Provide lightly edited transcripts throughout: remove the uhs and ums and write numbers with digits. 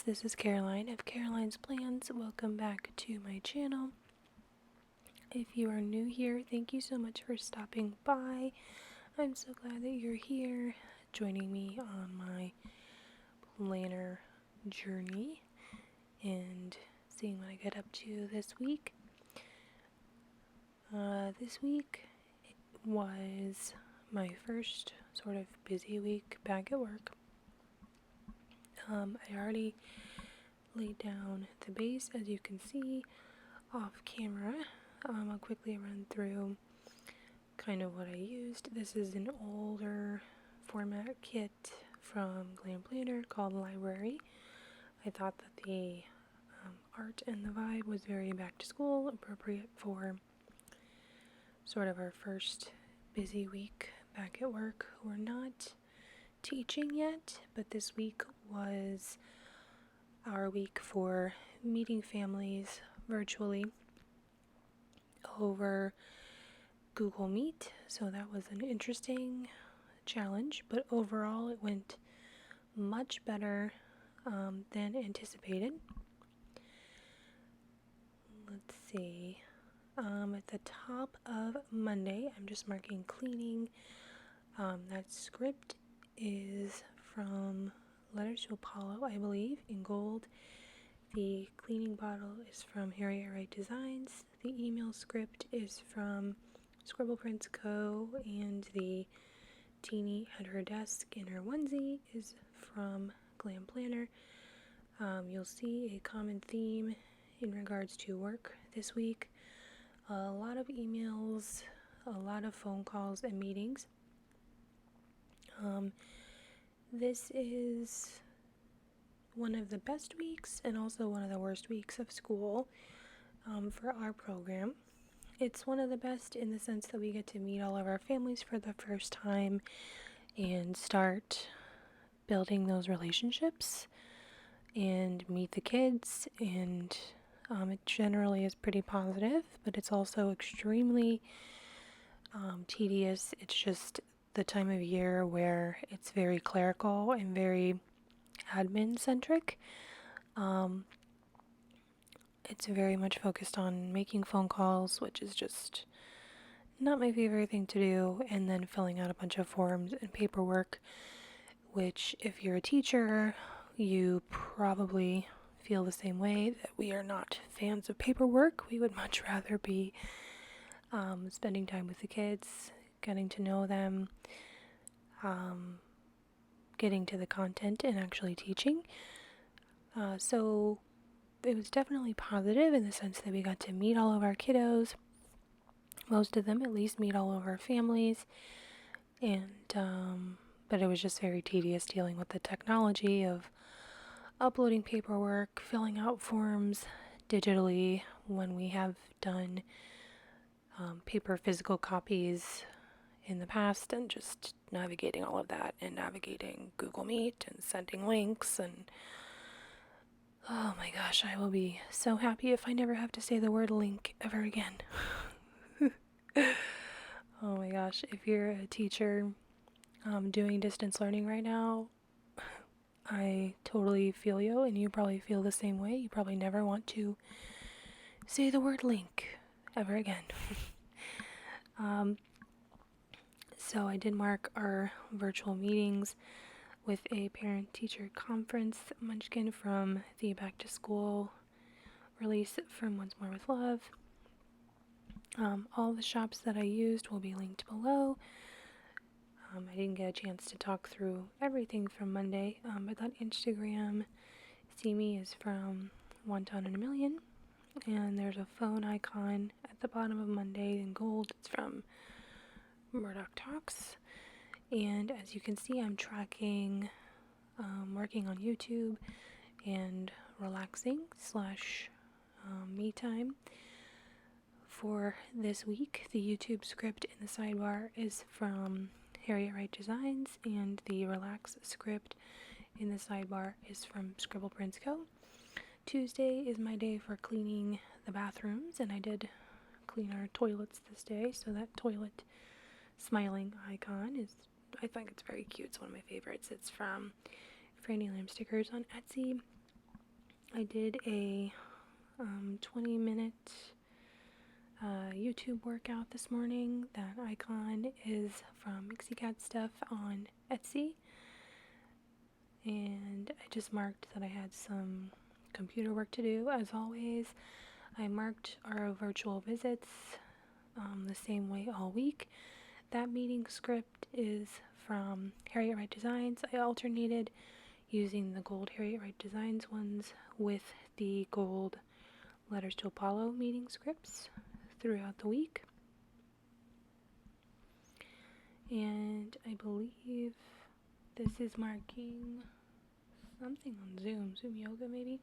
this is Caroline of Caroline's Plans. Welcome back to my channel. If you are new here, thank you so much for stopping by. I'm so glad that you're here, joining me on my planner journey and seeing what I get up to this week. This week was my first sort of busy week back at work. I already laid down the base, as you can see off camera. I'll quickly run through kind of what I used. This is an older format kit from Glam called Library. I thought that the art and the vibe was very back to school, appropriate for sort of our first busy week back at work. We're not teaching yet, but this week was our week for meeting families virtually over Google Meet. So that was an interesting challenge, but overall it went much better than anticipated. Let's see. At the top of Monday, I'm just marking cleaning. That script is from Letters to Apollo, I believe, in gold. The cleaning bottle is from Harriet Wright Designs. The email script is from Scribble Prints Co. And the teenie at her desk in her onesie is from Glam Planner. You'll see a common theme in regards to work this week. A lot of emails, a lot of phone calls and meetings. This is one of the best weeks and also one of the worst weeks of school for our program. It's one of the best in the sense that we get to meet all of our families for the first time and start building those relationships and meet the kids, and it generally is pretty positive, but it's also extremely tedious. It's just the time of year where it's very clerical and very admin centric. It's very much focused on making phone calls, which is just not my favorite thing to do, and then filling out a bunch of forms and paperwork, which if you're a teacher, you probably feel the same way, that we are not fans of paperwork. We would much rather be spending time with the kids, getting to know them, getting to the content and actually teaching. So it was definitely positive in the sense that we got to meet all of our kiddos, most of them at least meet all of our families, and but it was just very tedious dealing with the technology of uploading paperwork, filling out forms digitally when we have done paper physical copies in the past, and just navigating all of that and navigating Google Meet and sending links. And oh my gosh, I will be so happy if I never have to say the word link ever again. Oh my gosh, if you're a teacher doing distance learning right now, I totally feel you, and you probably feel the same way. You probably never want to say the word link ever again. So I did mark our virtual meetings with a parent-teacher conference munchkin from the back to school release from Once More with Love. All the shops that I used will be linked below. I didn't get a chance to talk through everything from Monday, but that Instagram See Me is from One Ton in a Million, and there's a phone icon at the bottom of Monday in gold. It's from Murdoch Talks, and as you can see, I'm tracking working on YouTube and relaxing / me time. For this week, the YouTube script in the sidebar is from Harriet Wright Designs, and the relax script in the sidebar is from Scribble Prints Co. Tuesday is my day for cleaning the bathrooms, and I did clean our toilets this day, so that toilet smiling icon is, I think it's very cute. It's one of my favorites. It's from Franny Lamb Stickers on Etsy. I did a 20-minute YouTube workout this morning. That icon is from Mixie Cat Stuff on Etsy. And I just marked that I had some computer work to do, as always. I marked our virtual visits the same way all week. That meeting script is from Harriet Wright Designs. I alternated using the gold Harriet Wright Designs ones with the gold Letters to Apollo meeting scripts throughout the week. And I believe this is marking something on Zoom Yoga maybe.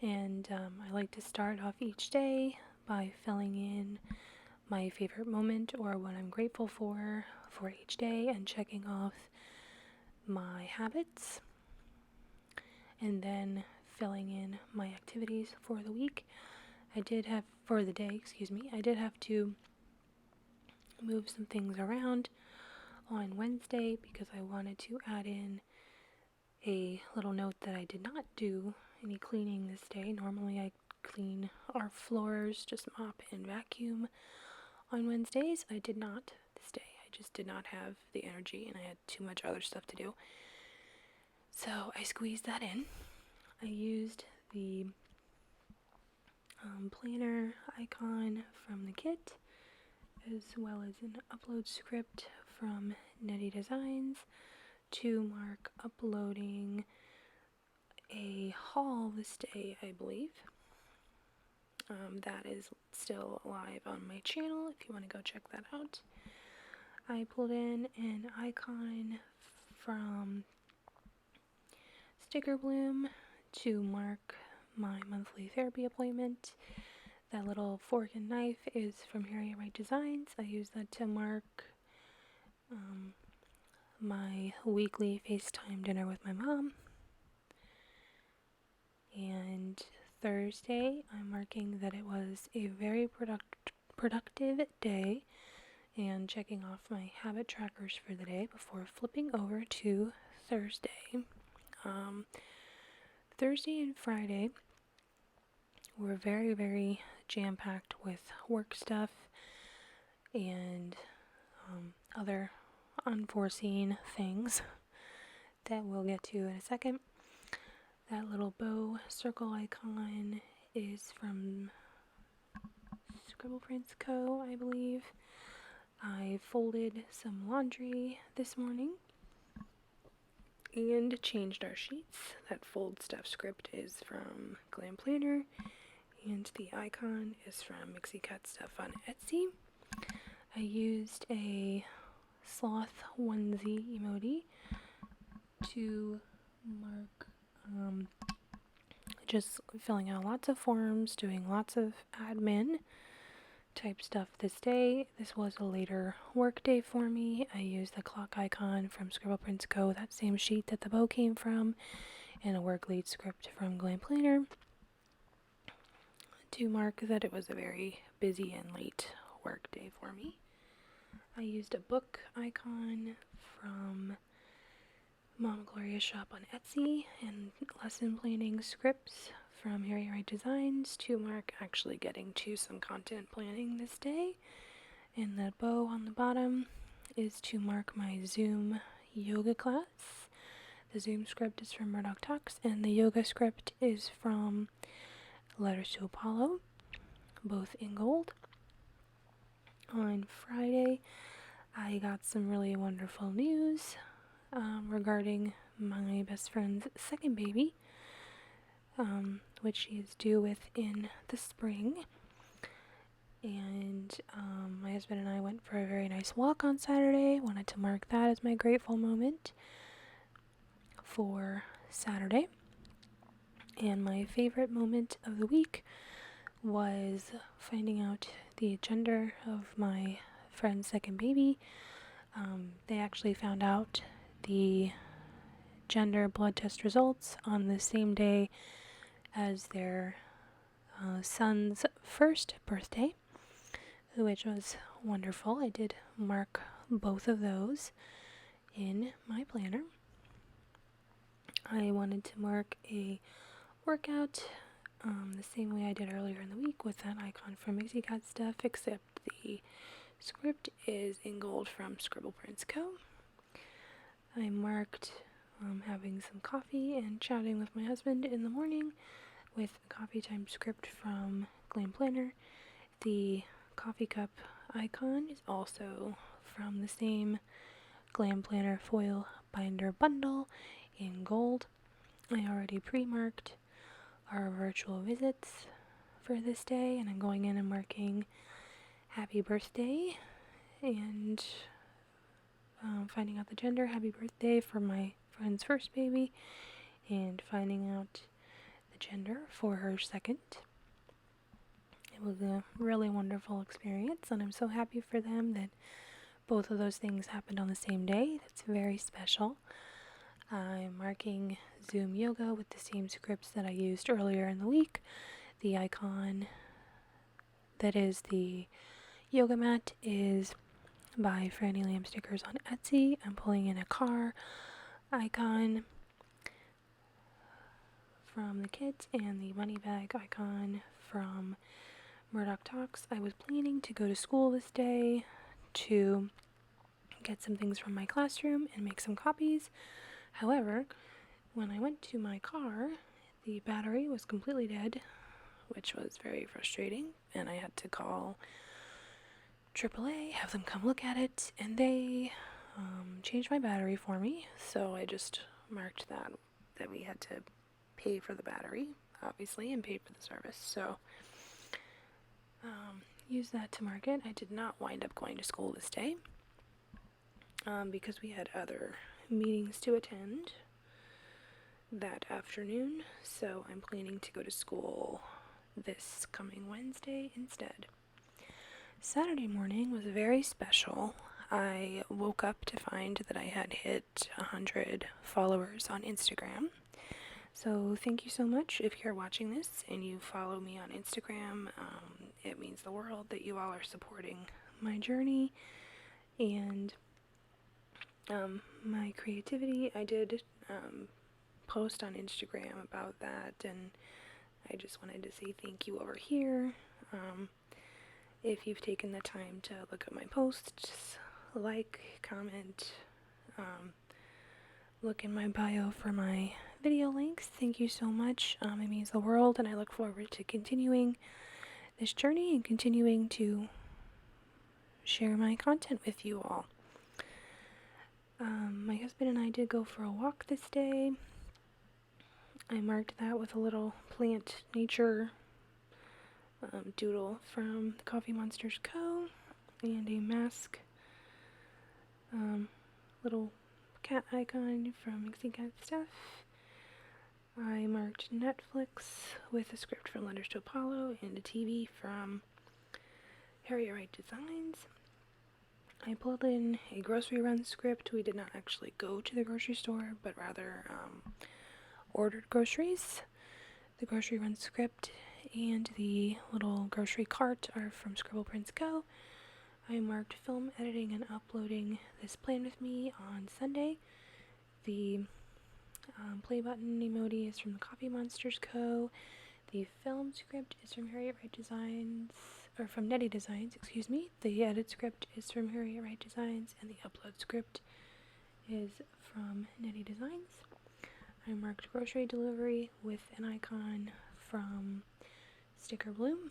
And I like to start off each day by filling in my favorite moment or what I'm grateful for each day and checking off my habits, and then filling in my activities for the week. I did have to move some things around on Wednesday because I wanted to add in a little note that I did not do any cleaning this day. Normally I clean our floors, just mop and vacuum on Wednesdays. I did not this day. I just did not have the energy and I had too much other stuff to do. So I squeezed that in. I used the planner icon from the kit, as well as an upload script from Netty Designs to mark uploading a haul this day, I believe. That is still live on my channel if you want to go check that out. I pulled in an icon from Sticker Bloom to mark my monthly therapy appointment. That little fork and knife is from Harriet Wright Designs. I use that to mark my weekly FaceTime dinner with my mom. And Thursday, I'm marking that it was a very productive day and checking off my habit trackers for the day before flipping over to Thursday. Thursday and Friday were very, very jam-packed with work stuff and other unforeseen things that we'll get to in a second. That little bow circle icon is from Scribble Prints Co., I believe. I folded some laundry this morning and changed our sheets. That fold stuff script is from Glam Planner, and the icon is from Mixie Cat Stuff on Etsy. I used a sloth onesie emoji to mark just filling out lots of forms, doing lots of admin type stuff this day. This was a later work day for me. I used the clock icon from Scribble Prints Co., that same sheet that the bow came from, and a work lead script from Glam Planner to mark that it was a very busy and late work day for me. I used a book icon from Mama Gloria's shop on Etsy and lesson planning scripts from Harriet Wright Designs to mark actually getting to some content planning this day. And the bow on the bottom is to mark my Zoom yoga class. The Zoom script is from Murdoch Talks and the yoga script is from Letters to Apollo, both in gold. On Friday, I got some really wonderful news regarding my best friend's second baby, which she is due with in the spring. And my husband and I went for a very nice walk on Saturday. Wanted to mark that as my grateful moment for Saturday. And my favorite moment of the week was finding out the gender of my friend's second baby. They actually found out the gender blood test results on the same day as their son's first birthday, which was wonderful. I did mark both of those in my planner. I wanted to mark a workout the same way I did earlier in the week with that icon from Mixie Cat Stuff, except the script is in gold from Scribble Prints Co. I marked having some coffee and chatting with my husband in the morning with a coffee time script from Glam Planner. The coffee cup icon is also from the same Glam Planner foil binder bundle in gold. I already pre-marked our virtual visits for this day, and I'm going in and marking happy birthday and finding out the gender, happy birthday for my friend's first baby, and finding out the gender for her second. It was a really wonderful experience, and I'm so happy for them that both of those things happened on the same day. That's very special. I'm marking Zoom Yoga with the same scripts that I used earlier in the week. The icon that is the yoga mat is by Franny Lamb Stickers on Etsy. I'm pulling in a car icon from the kids and the money bag icon from Murdoch Talks. I was planning to go to school this day to get some things from my classroom and make some copies. However, when I went to my car, the battery was completely dead, which was very frustrating, and I had to call AAA, have them come look at it, and they changed my battery for me. So I just marked that we had to pay for the battery, obviously, and paid for the service. So use that to mark it. I did not wind up going to school this day because we had other meetings to attend that afternoon, so I'm planning to go to school this coming Wednesday instead. Saturday morning was very special. I woke up to find that I had hit 100 followers on Instagram. So thank you so much if you're watching this and you follow me on Instagram. It means the world that you all are supporting my journey and my creativity. I did post on Instagram about that, and I just wanted to say thank you over here. If you've taken the time to look at my posts, like, comment, look in my bio for my video links, thank you so much. It means the world, and I look forward to continuing this journey and continuing to share my content with you all. My husband and I did go for a walk this day. I marked that with a little plant nature doodle from the Coffee Monsters Co. and a mask little cat icon from Mixie Cat Stuff. I marked Netflix with a script from Letters to Apollo and a TV from Harriet Wright Designs. I pulled in a grocery run script. We did not actually go to the grocery store, but rather ordered groceries. The grocery run script and the little grocery cart are from Scribble Prints Co. I marked film editing and uploading this plan with me on Sunday. The play button emoji is from the Coffee Monsters Co. The film script is from Harriet Wright Designs, or from Nettie Designs, excuse me. The edit script is from Harriet Wright Designs, and the upload script is from Nettie Designs. I marked grocery delivery with an icon from Sticker Bloom.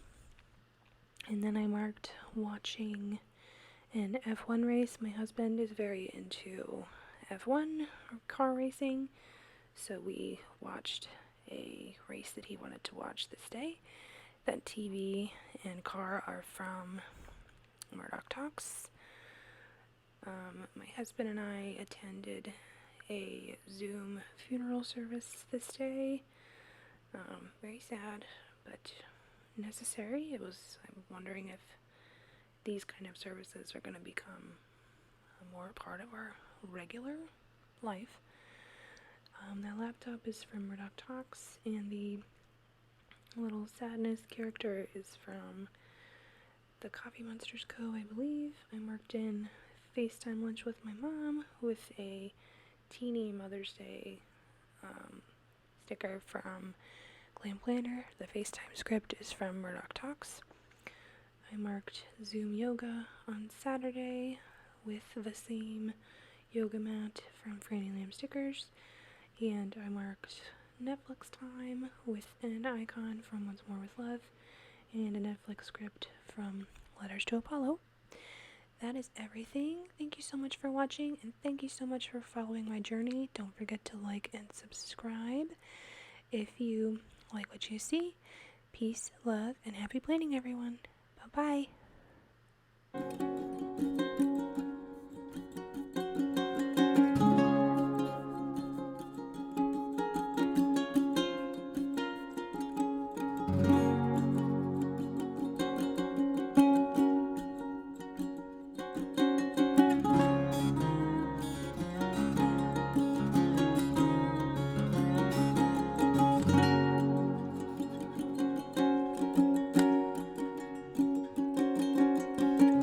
And then I marked watching an F1 race. My husband is very into F1 or car racing, so we watched a race that he wanted to watch this day. That TV and car are from Murdoch Talks. My husband and I attended a Zoom funeral service this day. Very sad, but necessary. I'm wondering if these kind of services are going to become more part of our regular life. That laptop is from Murdoch Talks, and the little sadness character is from the Coffee Monsters Co., I believe. I marked in FaceTime lunch with my mom with a teeny Mother's Day sticker from Glam Planner. The FaceTime script is from Murdoch Talks. I marked Zoom Yoga on Saturday with the same yoga mat from Franny Lamb Stickers, and I marked Netflix time with an icon from Once More with Love and a Netflix script from Letters to Apollo. That is everything. Thank you so much for watching, and thank you so much for following my journey. Don't forget to like and subscribe if you like what you see. Peace, love, and happy planning, everyone. Bye-bye.